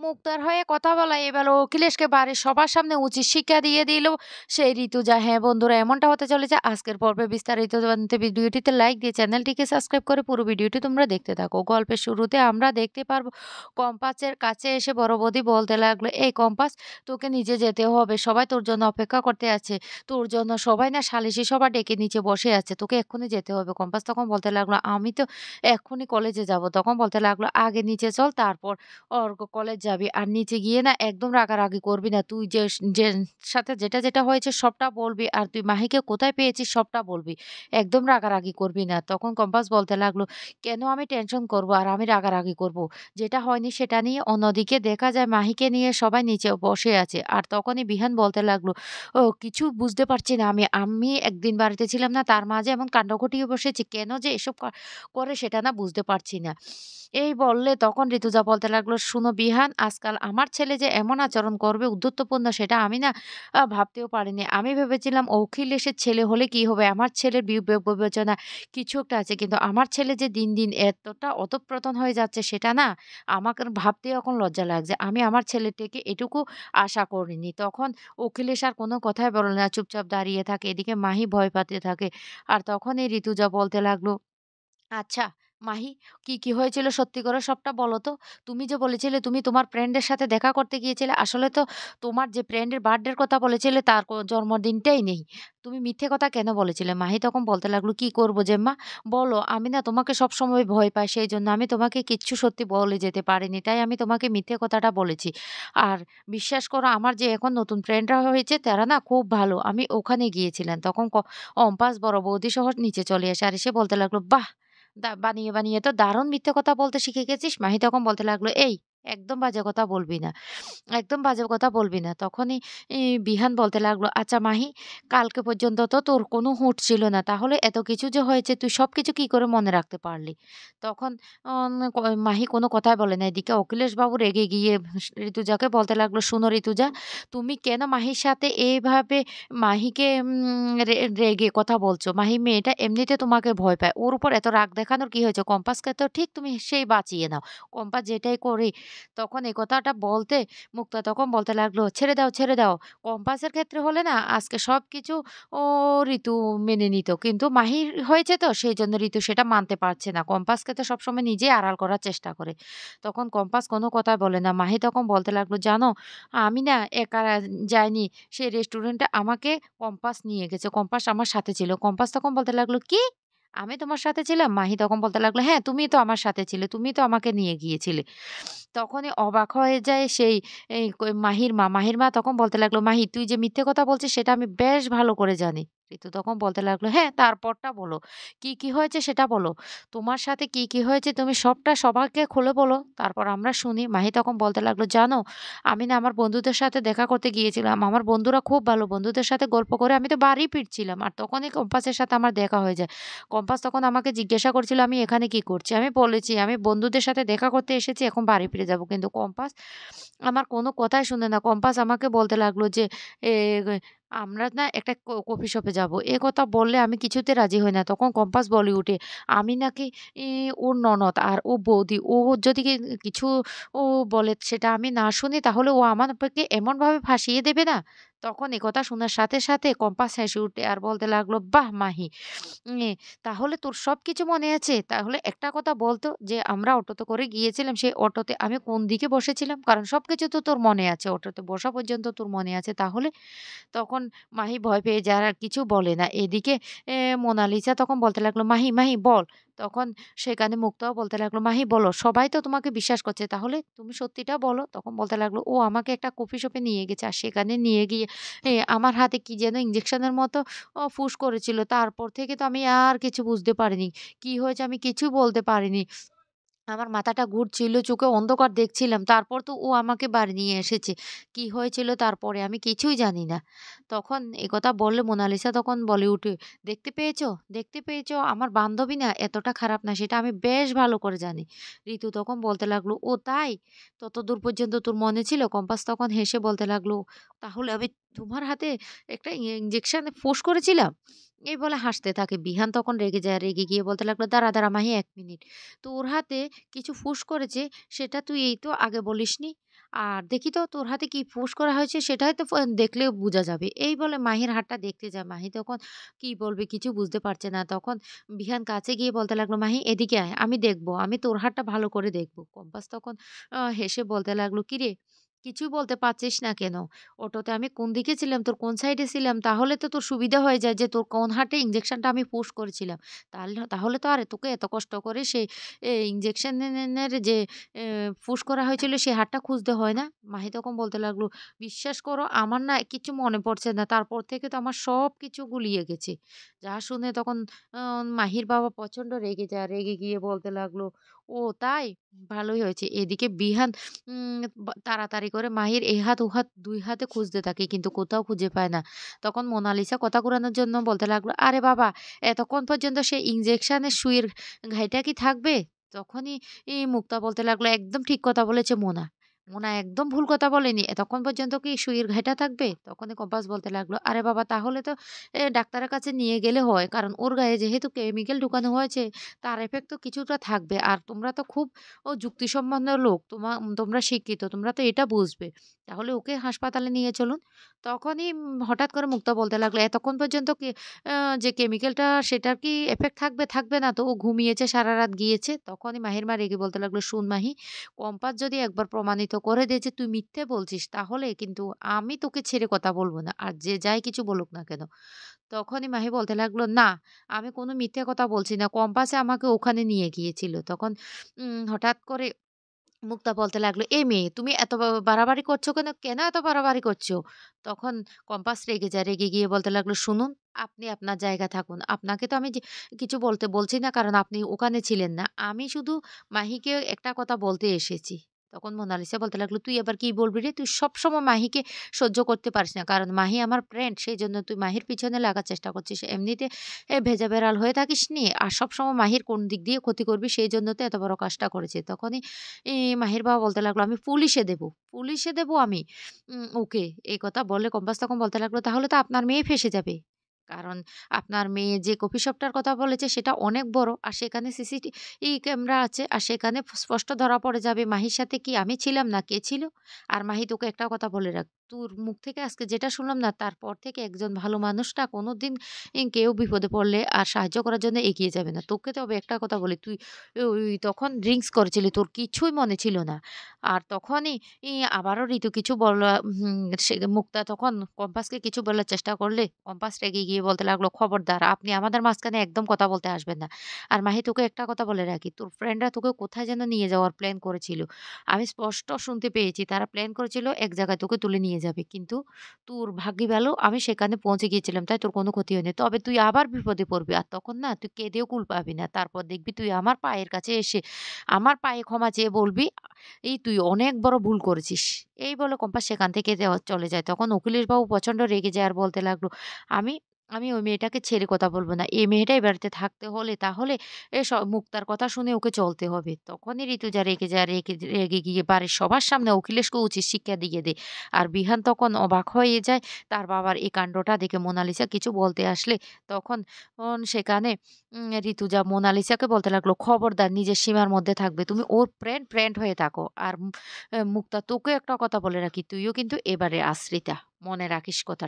মুক্তার হয়ে কথা বলা এবার অখিলেশকে বাড়ির সবার সামনে উচিত শিক্ষা দিয়ে দিল সেই ঋতুজা। হ্যাঁ বন্ধুরা, এমনটা হতে চলেছে আজকের পর্বে। বিস্তারিত জানতে ভিডিওটিতে লাইক দিয়ে চ্যানেলটিকে সাবস্ক্রাইব করে পুরো ভিডিওটি তোমরা দেখতে থাকো। গল্পের শুরুতে আমরা দেখতে পারবো কম্পাসের কাছে এসে বড় বৌদি বলতে লাগলো, এই কম্পাস, তোকে নিজে যেতে হবে, সবাই তোর জন্য অপেক্ষা করতে আছে, তোর জন্য সবাই না সালিশি সভা ডেকে নিচে বসে আছে, তোকে এক্ষুনি যেতে হবে। কম্পাস তখন বলতে লাগলো, আমি তো এক্ষুনি কলেজে যাব। তখন বলতে লাগলো, আগে নিচে চল, তারপর কলেজ যাবি। আর নিচে গিয়ে না একদম রাগারাগি করবি না। তুই যে সাথে যেটা হয়েছে সবটা বলবি। আর তুই মাহিকে কোথায় পেয়েছিস সবটা বলবি। একদম রাগারাগি করবি না। তখন কম্পাস বলতে লাগলো, কেন আমি টেনশন করব আর আমি রাগারাগি করব? যেটা হয়নি সেটা নিয়ে। অন্যদিকে দেখা যায় মাহিকে নিয়ে সবাই নিচে বসে আছে। আর তখনই বিহান বলতে লাগলো, ও কিছু বুঝতে পারছি না আমি। আমি একদিন বাড়িতে ছিলাম না, তার মাঝে এমন কাণ্ড ঘটিয়ে বসেছি। কেন যে এসব করে সেটা না বুঝতে পারছি না। এই বললে তখন ঋতুজা বলতে লাগলো, "শুনো বিহান, আজকাল আমার ছেলে যে এমন আচরণ করবে উদ্ধত্যপূর্ণ সেটা আমি না ভাবতেও পারিনি। আমি ভেবেছিলাম অখিলেশের ছেলে হলে কি হবে? আমার ছেলের বিবেচনা কিছু একটা আছে। কিন্তু আমার ছেলে যে দিন, দিন এতটা অধঃপতন হয়ে যাচ্ছে সেটা না আমাকে ভাবতেও এখন লজ্জা লাগছে। আমি আমার ছেলের থেকে এটুকু আশা করিনি।" তখন অখিলেশ আর কোনো কথাই বলে না, চুপচাপ দাঁড়িয়ে থাকে। এদিকে মাহি ভয় পাতে থাকে। আর তখনই ঋতুজা বলতে লাগলো, আচ্ছা মাহি, কি হয়েছিল সত্যি করে সবটা বলো তো? তুমি যে বলেছিলে তুমি তোমার ফ্রেন্ডের সাথে দেখা করতে গিয়েছিলে। আসলে তো তোমার যে ফ্রেন্ডের বার্থডের কথা বলেছিলে তার জন্মদিনটাই নেই। তুমি মিথ্যে কথা কেন বলেছিলে? মাহি তখন বলতে লাগলো, "কি করব জেম্মা? বলো, আমি না তোমাকে সবসময় ভয় পাই। সেইজন্য আমি তোমাকে কিচ্ছু সত্যি বলে যেতে পারিনি। তাই আমি তোমাকে মিথ্যে কথাটা বলেছি। আর বিশ্বাস করো, আমার যে এখন নতুন ফ্রেন্ডরা হয়েছে তারা না খুব ভালো। আমি ওখানে গিয়েছিলাম।" তখন অম্পাস বড় বৌদি সহ নিচে চলে আসে। আর এসে বলতে লাগলো, "বাহ! বানিয়ে তো দারুণ মিথ্যে কথা বলতে শিখে গেছিস।" মাহি তখন বলতে লাগলো, "এই একদম বাজে কথা বলবি না। একদম বাজে কথা বলবি না।" তখনই বিহান বলতে লাগলো, "আচ্ছা মাহি, কালকে পর্যন্ত তো তোর কোনো হুঁশ ছিল না। তাহলে এত কিছু যে হয়েছে তুই সবকিছু কি করে মনে রাখতে পারলি?" তখন মাহি কোনো কথাই বলে না। এদিকে অখিলেশবাবু রেগে গিয়ে ঋতুজাকে বলতে লাগলো, "শোনো ঋতুজা, তুমি কেন মাহির সাথে এভাবে মাহিকে রেগে কথা বলছো? মাহি মেয়েটা এমনিতে তোমাকে ভয় পায়। ওর উপর এত রাগ দেখানোর কি হয়েছে? কম্পাসকে তো ঠিক তুমি সেই বাঁচিয়ে নাও। কম্পাস যেটাই করে।" তখন এই কথাটা বলতে মুক্তা তখন বলতে লাগলো, "ছেড়ে দাও, ছেড়ে দাও। কম্পাসের ক্ষেত্রে হলে না আজকে সবকিছু ও ঋতু মেনে নিত। কিন্তু মাহির হয়েছে তো সেইজন্য ঋতু সেটা মানতে পারছে না। কম্পাসকে তো সবসময় নিজেই আড়াল করার চেষ্টা করে।" তখন কম্পাস কোনো কথাই বলে না। মাহি তখন বলতে লাগলো, "জানো, আমি না একা যাইনি। সেই রেস্টুরেন্টে আমাকে কম্পাস নিয়ে গেছে। কম্পাস আমার সাথে ছিল।" কম্পাস তখন বলতে লাগলো, "কি? আমি তোমার সাথে ছিলাম?" মাহি তখন বলতে লাগলো, "হ্যাঁ, তুমিই তো আমার সাথে ছিলে। তুমিই তো আমাকে নিয়ে গিয়েছিলে।" তখনই অবাক হয়ে যায় সেই এই মাহির মা। মাহির মা তখন বলতে লাগলো, "মাহি, তুই যে মিথ্যে কথা বলছিস সেটা আমি বেশ ভালো করে জানি।" ঋতু তখন বলতে লাগলো, "হ্যাঁ, তারপরটা বলো। কি হয়েছে সেটা বলো। তোমার সাথে কি হয়েছে তুমি সবটা সবাইকে খুলে বলো। তারপর আমরা শুনি।" মাহি তখন বলতে লাগলো, "জানো, আমি না আমার বন্ধুদের সাথে দেখা করতে গিয়েছিলাম। আমার বন্ধুরা খুব ভালো। বন্ধুদের সাথে গল্প করে আমি তো বাড়ি ফিরছিলাম। আর তখনই কম্পাসের সাথে আমার দেখা হয়ে যায়। কম্পাস তখন আমাকে জিজ্ঞাসা করছিল আমি এখানে কি করছি? আমি বলেছি আমি বন্ধুদের সাথে দেখা করতে এসেছি, এখন বাড়ি ফিরে যাব। কিন্তু কম্পাস আমার কোনো কথাই শুনে না। কম্পাস আমাকে বলতে লাগলো যে, এ আমরা না একটা কফি শপে যাব। এ কথা বললে আমি কিছুতে রাজি হই না। তখন কম্পাস বলে উঠে, আমি নাকি ওর ননদ আর ও বৌদি। ও যদি কিছু ও বলে সেটা আমি না শুনি তাহলে ও আমাকে এমনভাবে ফাঁসিয়ে দেবে না? তখন একথা শোনার সাথে কম্পাস হেসে উঠে আর বলতে লাগলো, "বাহ! মাহি, এ তাহলে তোর সবকিছু মনে আছে? তাহলে একটা কথা বলতো যে আমরা অটোতে করে গিয়েছিলাম, সেই অটোতে আমি কোন দিকে বসেছিলাম? কারণ সবকিছু তো তোর মনে আছে। অটোতে বসা পর্যন্ত তোর মনে আছে। তাহলে?" তখন মাহি ভয় পেয়ে যায় আর কিছু বলে না। এদিকে মোনালিসা তখন বলতে লাগলো, "মাহি বল।" তখন সেখানে মুক্তাও বলতে লাগলো, "মাহি বলো। সবাই তো তোমাকে বিশ্বাস করছে। তাহলে তুমি সত্যিটা বলো।" তখন বলতে লাগলো, "ও আমাকে একটা কফি শপে নিয়ে গেছে। আর সেখানে নিয়ে গিয়ে আমার হাতে কি যেন ইঞ্জেকশনের মতো পুশ করেছিল। তারপর থেকে তো আমি আর কিছু বুঝতে পারিনি। কি হয়েছে আমি কিছুই বলতে পারিনি। আমার মাথাটা ঘুরছিল, চোখে অন্ধকার দেখছিলাম। তারপর তো ও আমাকে বাড়ি নিয়ে এসেছে। কি হয়েছিল তারপরে আমি কিছুই জানি না।" তখন একথা বললে মোনালিসা তখন বলে উঠে, "দেখতে পেয়েছো? দেখতে পেয়েছো? আমার বান্ধবী না এতটা খারাপ না সেটা আমি বেশ ভালো করে জানি।" ঋতু তখন বলতে লাগলো, "ও তাই? ততদূর পর্যন্ত তোর মনে ছিল?" কম্পাস তখন হেসে বলতে লাগলো, তাহলে আমি তোমার হাতে একটা ইঞ্জেকশন ফোঁস করেছিলাম?" এই বলে হাসতে থাকে। বিহান তখন রেগে যায়। রেগে গিয়ে বলতে লাগলো, "দাঁড়া, দাঁড়া মাহি ১ মিনিট। তোর হাতে কিছু ফোঁস করেছে সেটা তুই এই তো আগে বলিসনি। আর দেখি তো তোর হাতে কি ফোঁস করা হয়েছে সেটাই তো দেখলে বুঝা যাবে।" এই বলে মাহির হাতটা দেখতে যায়। মাহি তখন কি বলবে কিছু বুঝতে পারছে না। তখন বিহান কাছে গিয়ে বলতে লাগলো, "মাহি এদিকে আয়। আমি দেখব। আমি তোর হাতটা ভালো করে দেখব।" কম্পাস তখন হেসে বলতে লাগলো, "কিরে কিছুই বলতে পারছিস না কেন? অটোতে আমি কোন দিকে ছিলাম, তোর কোন সাইডে ছিলাম তাহলে তো তোর সুবিধা হয়ে যায় যে তোর কোন হাতে ইনজেকশনটা আমি পুশ করেছিলাম। তাহলে তাহলে তো আর তোকে এত কষ্ট করে সেই ইনজেকশন এর যে পুশ করা হয়েছিল সেই হাতটা খুঁজতে হয় না?" মাহি তখন বলতে লাগলো, "বিশ্বাস করো আমার না কিছু মনে পড়ছে না। তারপর থেকে তো আমার সবকিছু গুলিয়ে গেছে।" যা শুনে তখন আ মাহির বাবা প্রচন্ড রেগে যায়। রেগে গিয়ে বলতে লাগলো, "ও তাই? ভালোই হয়েছে।" এদিকে বিহান তাড়াতাড়ি করে মাহির এ হাত ও হাত ২ হাতে খুঁজতে থাকে কিন্তু কোথাও খুঁজে পায় না। তখন মোনালিসা কথা ঘুরানোর জন্য বলতে লাগলো, "আরে বাবা এতক্ষণ পর্যন্ত সেই ইনজেকশনের সুইয়ের ঘাইটা কি থাকবে?" তখনই মুক্তা বলতে লাগলো, "একদম ঠিক কথা বলেছে মোনা। মোনা একদম ভুল কথা বলেনি। এতক্ষণ পর্যন্ত কি সুইয়ের ঘাইটা থাকবে?" তখনই কম্পাস বলতে লাগলো, "আরে বাবা তাহলে তো ডাক্তারের কাছে নিয়ে গেলে হয়। কারণ ওর গায়ে যেহেতু কেমিক্যাল ঢুকানো হয়েছে তার ইফেক্ট তো কিছুটা থাকবে। আর তোমরা তো খুব যুক্তিসম্পন্ন লোক। তোমরা শিক্ষিত। তোমরা তো এটা বুঝবে। তাহলে ওকে হাসপাতালে নিয়ে চলুন।" তখনই হঠাৎ করে মুক্তা বলতে লাগলো, "এতক্ষণ পর্যন্ত কি যে কেমিক্যালটা সেটার কি ইফেক্ট থাকবে? থাকবে না তো। ও ঘুমিয়েছে সারারাত গিয়েছে।" তখনই মাহির মা রেগে বলতে লাগলো, "শোন মাহি, কম্পাস যদি একবার প্রমাণিত করে দেয় যে তুই মিথ্যে বলছিস তাহলে কিন্তু আমি তোকে ছেড়ে কথা বলব না। আর যে যাই কিছু বলুক না কেন।" তখনই মাহি বলতে লাগলো, "না, আমি কোনো মিথ্যে কথা বলছি না। কম্পাসে আমাকে ওখানে নিয়ে গিয়েছিল।" তখন হঠাৎ করে মুক্তা বলতে লাগলো, "এ মেয়ে তুমি এত বাড়াবাড়ি করছো কেন? কেন এত বাড়াবাড়ি করছো?" তখন কম্পাস রেগে যায়। রেগে গিয়ে বলতে লাগলো, "শুনুন, আপনি আপনার জায়গায় থাকুন। আপনাকে তো আমি কিছু বলতে বলছি না কারণ আপনি ওখানে ছিলেন না। আমি শুধু মাহিকে একটা কথা বলতে এসেছি।" তখন মোনালিসা বলতে লাগলো, "তুই আবার কি বলবি রে? তুই সবসময় মাহিকে সহ্য করতে পারিস না। কারণ মাহি আমার ফ্রেন্ড সেইজন্য তুই মাহির পিছনে লাগার চেষ্টা করছিস। এমনিতে ভেজা বেড়াল হয়ে থাকিসনি। আর সবসময় মাহির কোন দিক দিয়ে ক্ষতি করবি সেইজন্য তো এত বড় কাজটা করেছিস।" তখনই মাহির বাবা বলতে লাগলো, "আমি পুলিশে দেব। পুলিশে দেব আমি ওকে।" এই কথা বলে কম্পাস তখন বলতে লাগলো, "তাহলে তো আপনার মেয়ে ফেঁসে যাবে। কারণ আপনার মেয়ে যে কফি শপটার কথা বলেছে সেটা অনেক বড়। আর সেখানে ক্যামেরা আছে। আর সেখানে স্পষ্ট ধরা পড়ে যাবে মাহির সাথে কি আমি ছিলাম না কে ছিল। আর মাহি তোকে একটা কথা বলে রাখ, তোর মুখ থেকে আজকে যেটা শুনলাম না তারপর থেকে একজন ভালো মানুষ না কোনোদিন কেউ বিপদে পড়লে আর সাহায্য করার জন্য এগিয়ে যাবে না। তোকে তবে একটা কথা বলি, তুই ওই তখন ড্রিংকস করেছিলি। তোর কিছুই মনে ছিল না।" আর তখনই আবারও ঋতু কিছু বলা সে মুক্তা তখন কম্পাসকে কিছু বলার চেষ্টা করলে কম্পাস রেগে গিয়ে বলতে লাগলো, "খবরদার আপনি আমাদের মাঝখানে একদম কথা বলতে আসবেন না। আর মাহি তোকে একটা কথা বলে রাখি, তোর ফ্রেন্ডরা তোকে কোথায় যেন নিয়ে যাওয়ার প্ল্যান করেছিল। আমি স্পষ্ট শুনতে পেয়েছি তারা প্ল্যান করেছিল এক জায়গায় তোকে তুলে নিয়ে যাবে। কিন্তু তোর ভাগ্যি ভালো আমি সেখানে পৌঁছে গিয়েছিলাম তাই তোর কোনো ক্ষতি হয়নি। তবে তুই আবার বিপদে পড়বি। আর তখন না তুই কেঁদেও কুল পাবি না। তারপর দেখবি তুই আমার পায়ের কাছে এসে আমার পায়ে ক্ষমা চেয়ে বলবি, এই তুই অনেক বড় ভুল করেছিস।" এই বলে কম্পাস সেখান থেকে চলে যায়। তখন অখিলেশ বাবু প্রচন্ড রেগে যায় আর বলতে লাগলো, "আমি আমি ওই মেয়েটাকে ছেড়ে কথা বলব না। এই মেয়েটাই বাড়িতে থাকতে হলে তাহলে মুক্তার কথা শুনে ওকে চলতে হবে।" তখনই ঋতুজা রেগে যায়। রেগে রেগে গিয়ে বাড়ির সবার সামনে অখিলেশকে উচিত শিক্ষা দিয়ে দেয়। আর বিহান তখন অবাক হয়ে যায় তার বাবার এই কাণ্ডটা দেখে। মোনালিসা কিছু বলতে আসলে তখন সেখানে ঋতুজা মোনালিসাকে বলতে লাগলো, "খবরদার নিজের সীমার মধ্যে থাকবে। তুমি ওর ফ্রেন্ড, ফ্রেন্ড হয়ে থাকো। আর মুক্তা তোকে একটা কথা বলে রাখি, তুইও কিন্তু এবারে আশ্রিতা। মনে রাখিস কথা।"